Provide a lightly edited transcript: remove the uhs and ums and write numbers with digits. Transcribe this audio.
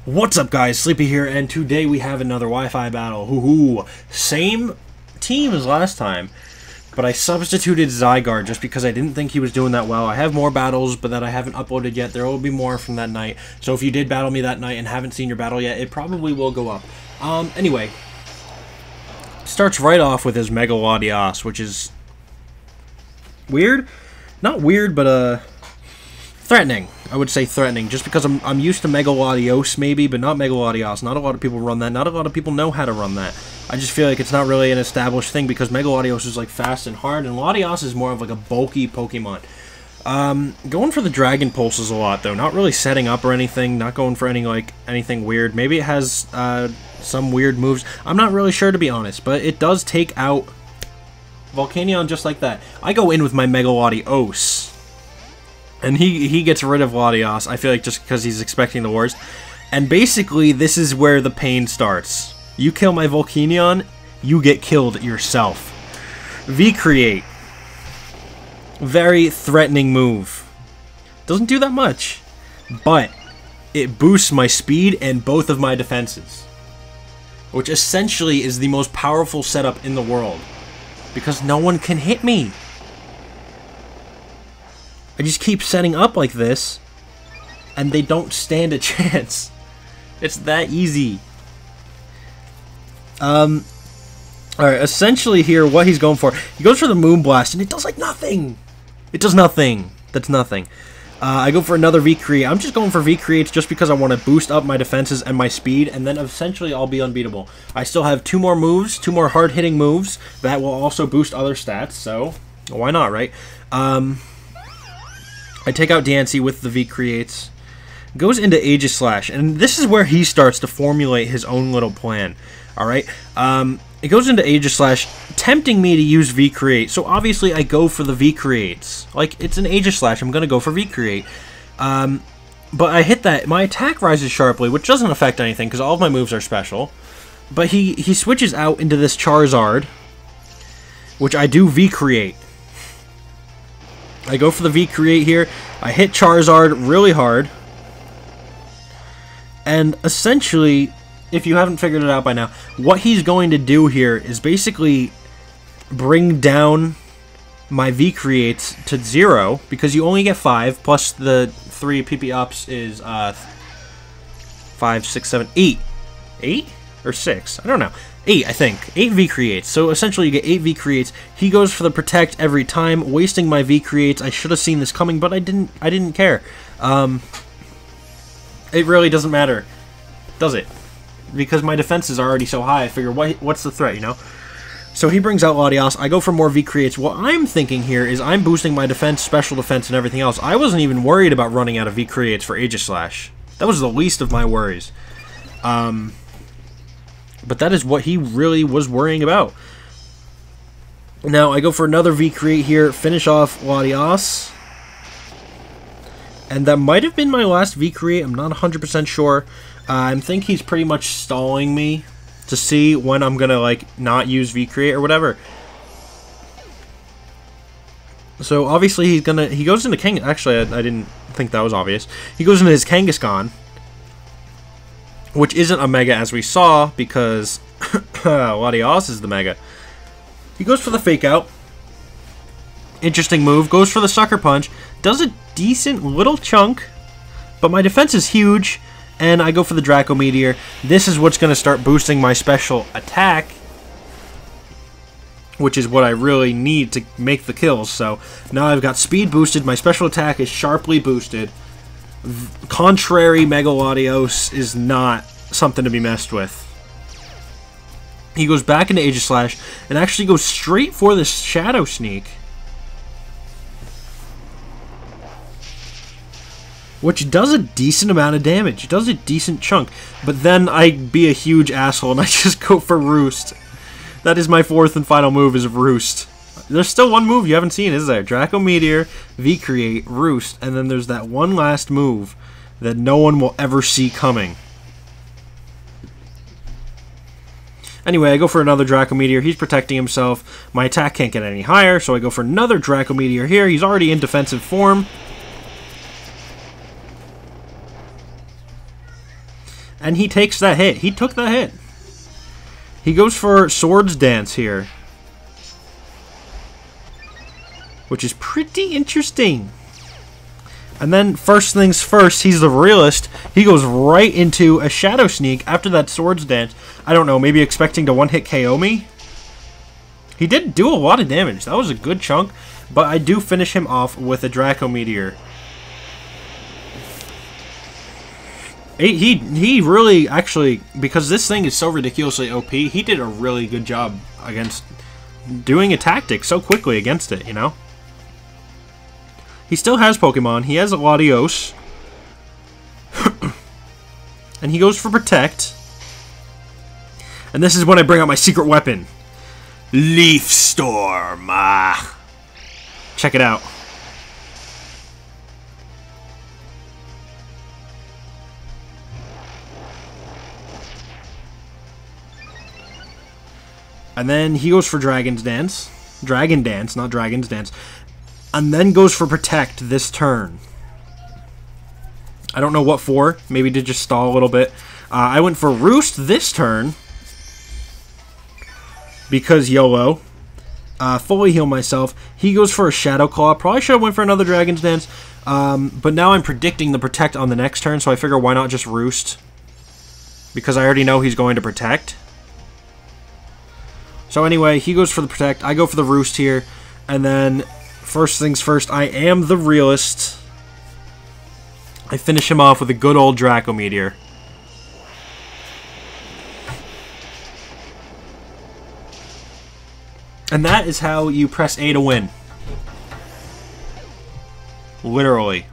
What's up, guys? Sleepy here, and today we have another Wi-Fi battle. Hoo-hoo. Same team as last time, but I substituted Zygarde just because I didn't think he was doing that well. I have more battles, but that I haven't uploaded yet. There will be more from that night, so if you did battle me that night and haven't seen your battle yet, it probably will go up. Anyway, starts right off with his Mega Latias, which is weird. Not weird, but threatening. I would say threatening, just because I'm used to Mega Latios maybe, but not Mega Latias. Not a lot of people run that. Not a lot of people know how to run that. I just feel like it's not really an established thing because Mega Latios is like fast and hard, and Latias is more of like a bulky Pokemon. Going for the Dragon Pulses a lot though. Not really setting up or anything. Not going for anything weird. Maybe it has some weird moves. I'm not really sure, to be honest, but it does take out Volcanion just like that. I go in with my Mega Latios. And he gets rid of Latias, I feel like, just because he's expecting the worst. And basically, this is where the pain starts. You kill my Volcanion, you get killed yourself. V-Create. Very threatening move. Doesn't do that much. But it boosts my speed and both of my defenses. Which essentially is the most powerful setup in the world. Because no one can hit me. I just keep setting up like this, and they don't stand a chance. It's that easy. Alright, essentially here, what he's going for, he goes for the Moonblast, and it does like nothing. It does nothing. That's nothing. I go for another V-Create. I'm just going for V-Creates just because I want to boost up my defenses and my speed, and then essentially I'll be unbeatable. I still have two more moves, two more hard-hitting moves, that will also boost other stats, so why not, right? I take out Dancy with the V-Creates. Goes into Aegislash, and this is where he starts to formulate his own little plan. Alright? It goes into Aegislash, tempting me to use V-Create. So obviously I go for the V-Creates. Like, it's an Aegislash, I'm going to go for V-Create. But I hit that. My attack rises sharply, which doesn't affect anything, because all of my moves are special. But he switches out into this Charizard, which I do V-Create. I go for the V-Create here. I hit Charizard really hard. And essentially, if you haven't figured it out by now, what he's going to do here is basically bring down my V-Creates to 0, because you only get 5, plus the 3 PP ups is 5, 6, 7, 8. 8? Or 6? I don't know. 8, I think. 8 V-Creates. So essentially you get 8 V-Creates. He goes for the Protect every time, wasting my V-Creates. I should have seen this coming, but I didn't care. It really doesn't matter, does it? Because my defenses are already so high, I figure, what's the threat, you know? So he brings out Latias. I go for more V-Creates. What I'm thinking here is I'm boosting my defense, special defense, and everything else. I wasn't even worried about running out of V-Creates for Aegislash. That was the least of my worries. But that is what he really was worrying about. Now, I go for another V-Create here, finish off Latias. And that might have been my last V-Create, I'm not 100% sure. I think he's pretty much stalling me to see when I'm gonna, like, not use V-Create or whatever. So, obviously, he goes into Kang... Actually, I didn't think that was obvious. He goes into his Kangaskhan, which isn't a Mega as we saw, because Latias is the Mega. He goes for the Fake Out. Interesting move. Goes for the Sucker Punch. Does a decent little chunk, but my defense is huge, and I go for the Draco Meteor. This is what's going to start boosting my special attack, which is what I really need to make the kills. So now I've got speed boosted. My special attack is sharply boosted. Contrary Mega Latios is not something to be messed with. He goes back into Aegislash and actually goes straight for the Shadow Sneak, which does a decent amount of damage. It does a decent chunk. But then I be a huge asshole and I just go for Roost. That is my fourth and final move, is Roost. There's still one move you haven't seen, is there? Draco Meteor, V-Create, Roost, and then there's that one last move that no one will ever see coming. Anyway, I go for another Draco Meteor. He's protecting himself. My attack can't get any higher, so I go for another Draco Meteor here. He's already in defensive form. And he takes that hit. He took that hit. He goes for Swords Dance here, which is pretty interesting. And then, first things first, he's the realist. He goes right into a Shadow Sneak after that Swords Dance. I don't know, maybe expecting to one-hit KO me? He did do a lot of damage. That was a good chunk. But I do finish him off with a Draco Meteor. He really, actually, because this thing is so ridiculously OP, he did a really good job against doing a tactic so quickly against it, you know? He still has Pokemon. He has a Latios. And he goes for Protect. And this is when I bring out my secret weapon. Leaf Storm. Check it out. And then he goes for Dragon's Dance. Dragon Dance, not Dragon's Dance. And then goes for Protect this turn. I don't know what for. Maybe to just stall a little bit. I went for Roost this turn. Because YOLO. Fully heal myself. He goes for a Shadow Claw. Probably should have went for another Dragon's Dance. But now I'm predicting the Protect on the next turn. So I figure why not just Roost. Because I already know he's going to Protect. So anyway, he goes for the Protect. I go for the Roost here. And then, first things first, I am the realist. I finish him off with a good old Draco Meteor. And that is how you press A to win. Literally.